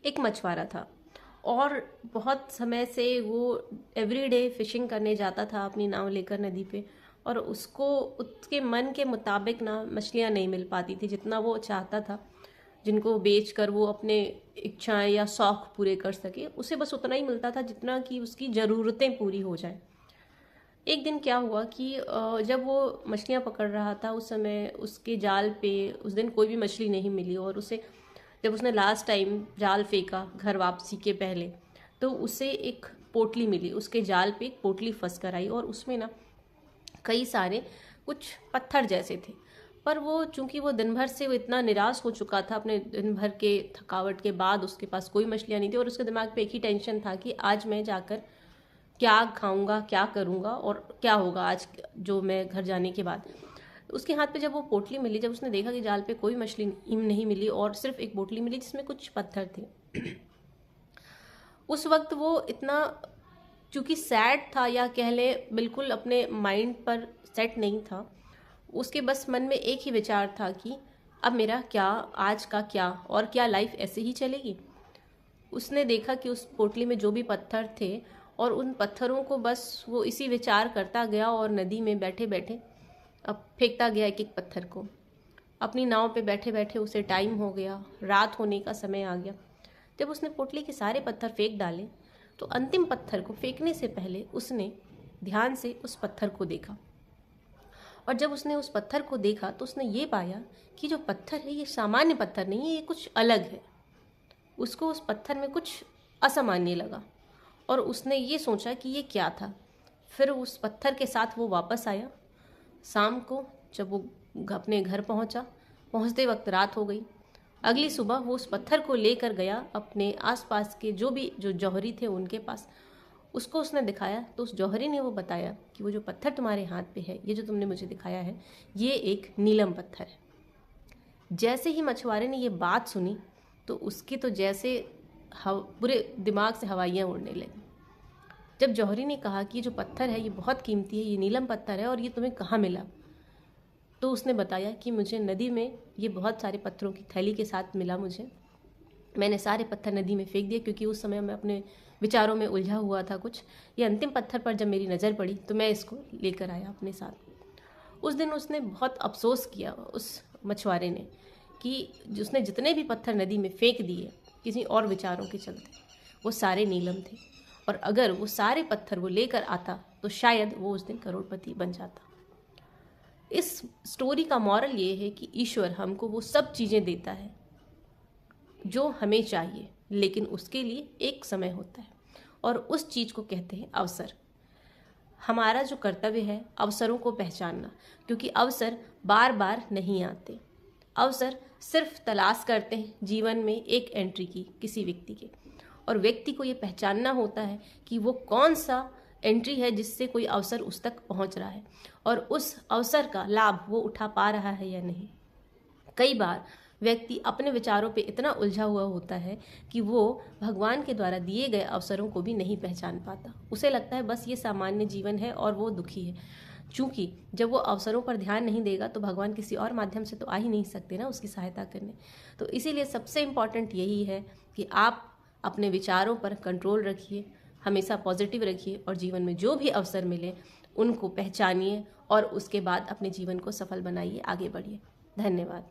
एक मछुआरा था और बहुत समय से वो एवरीडे फिशिंग करने जाता था अपनी नाव लेकर नदी पे। और उसको उसके मन के मुताबिक ना मछलियाँ नहीं मिल पाती थी जितना वो चाहता था, जिनको बेचकर वो अपने इच्छाएं या शौक पूरे कर सके। उसे बस उतना ही मिलता था जितना कि उसकी ज़रूरतें पूरी हो जाएं। एक दिन क्या हुआ कि जब वो मछलियाँ पकड़ रहा था उस समय उसके जाल पे उस दिन कोई भी मछली नहीं मिली। और उसे जब उसने लास्ट टाइम जाल फेंका घर वापसी के पहले, तो उसे एक पोटली मिली। उसके जाल पे एक पोटली फंस कर आई और उसमें ना कई सारे कुछ पत्थर जैसे थे। पर वो चूंकि वो दिन भर से वो इतना निराश हो चुका था, अपने दिन भर के थकावट के बाद उसके पास कोई मछलियाँ नहीं थी और उसके दिमाग पे एक ही टेंशन था कि आज मैं जाकर क्या खाऊंगा, क्या करूंगा और क्या होगा आज जो मैं घर जाने के बाद। उसके हाथ पे जब वो पोटली मिली, जब उसने देखा कि जाल पे कोई मछली नहीं मिली और सिर्फ एक पोटली मिली जिसमें कुछ पत्थर थे, उस वक्त वो इतना चूंकि सैड था या कह ले बिल्कुल अपने माइंड पर सेट नहीं था। उसके बस मन में एक ही विचार था कि अब मेरा क्या, आज का क्या, और क्या लाइफ ऐसे ही चलेगी। उसने देखा कि उस पोटली में जो भी पत्थर थे और उन पत्थरों को बस वो इसी विचार करता गया और नदी में बैठे बैठे अब फेंकता गया एक एक पत्थर को। अपनी नाव पे बैठे बैठे उसे टाइम हो गया, रात होने का समय आ गया। जब उसने पोटली के सारे पत्थर फेंक डाले तो अंतिम पत्थर को फेंकने से पहले उसने ध्यान से उस पत्थर को देखा। और जब उसने उस पत्थर को देखा तो उसने ये पाया कि जो पत्थर है ये सामान्य पत्थर नहीं है, ये कुछ अलग है। उसको उस पत्थर में कुछ असामान्य लगा और उसने ये सोचा कि ये क्या था। फिर उस पत्थर के साथ वो वापस आया। शाम को जब वो अपने घर पहुंचा, पहुंचते वक्त रात हो गई। अगली सुबह वो उस पत्थर को लेकर गया अपने आसपास के जो जौहरी थे उनके पास। उसको उसने दिखाया तो उस जौहरी ने वो बताया कि वो जो पत्थर तुम्हारे हाथ पे है, ये जो तुमने मुझे दिखाया है, ये एक नीलम पत्थर है। जैसे ही मछुआरे ने ये बात सुनी तो उसकी तो जैसे पूरे दिमाग से हवाइयाँ उड़ने लगी। जब जौहरी ने कहा कि ये जो पत्थर है ये बहुत कीमती है, ये नीलम पत्थर है और ये तुम्हें कहाँ मिला, तो उसने बताया कि मुझे नदी में ये बहुत सारे पत्थरों की थैली के साथ मिला। मैंने सारे पत्थर नदी में फेंक दिए क्योंकि उस समय मैं अपने विचारों में उलझा हुआ था कुछ। ये अंतिम पत्थर पर जब मेरी नज़र पड़ी तो मैं इसको लेकर आया अपने साथ। उस दिन उसने बहुत अफसोस किया, उस मछुआरे ने, कि उसने जितने भी पत्थर नदी में फेंक दिए किसी और विचारों के चलते, वो सारे नीलम थे। और अगर वो सारे पत्थर वो लेकर आता तो शायद वो उस दिन करोड़पति बन जाता। इस स्टोरी का मॉरल ये है कि ईश्वर हमको वो सब चीज़ें देता है जो हमें चाहिए, लेकिन उसके लिए एक समय होता है और उस चीज़ को कहते हैं अवसर। हमारा जो कर्तव्य है अवसरों को पहचानना, क्योंकि अवसर बार बार नहीं आते। अवसर सिर्फ तलाश करते हैं जीवन में एक एंट्री की किसी व्यक्ति के, और व्यक्ति को ये पहचानना होता है कि वो कौन सा एंट्री है जिससे कोई अवसर उस तक पहुंच रहा है और उस अवसर का लाभ वो उठा पा रहा है या नहीं। कई बार व्यक्ति अपने विचारों पे इतना उलझा हुआ होता है कि वो भगवान के द्वारा दिए गए अवसरों को भी नहीं पहचान पाता। उसे लगता है बस ये सामान्य जीवन है और वो दुखी है। चूंकि जब वो अवसरों पर ध्यान नहीं देगा तो भगवान किसी और माध्यम से तो आ ही नहीं सकते ना उसकी सहायता करने। तो इसीलिए सबसे इम्पॉर्टेंट यही है कि आप अपने विचारों पर कंट्रोल रखिए, हमेशा पॉजिटिव रखिए और जीवन में जो भी अवसर मिले उनको पहचानिए और उसके बाद अपने जीवन को सफल बनाइए, आगे बढ़िए। धन्यवाद।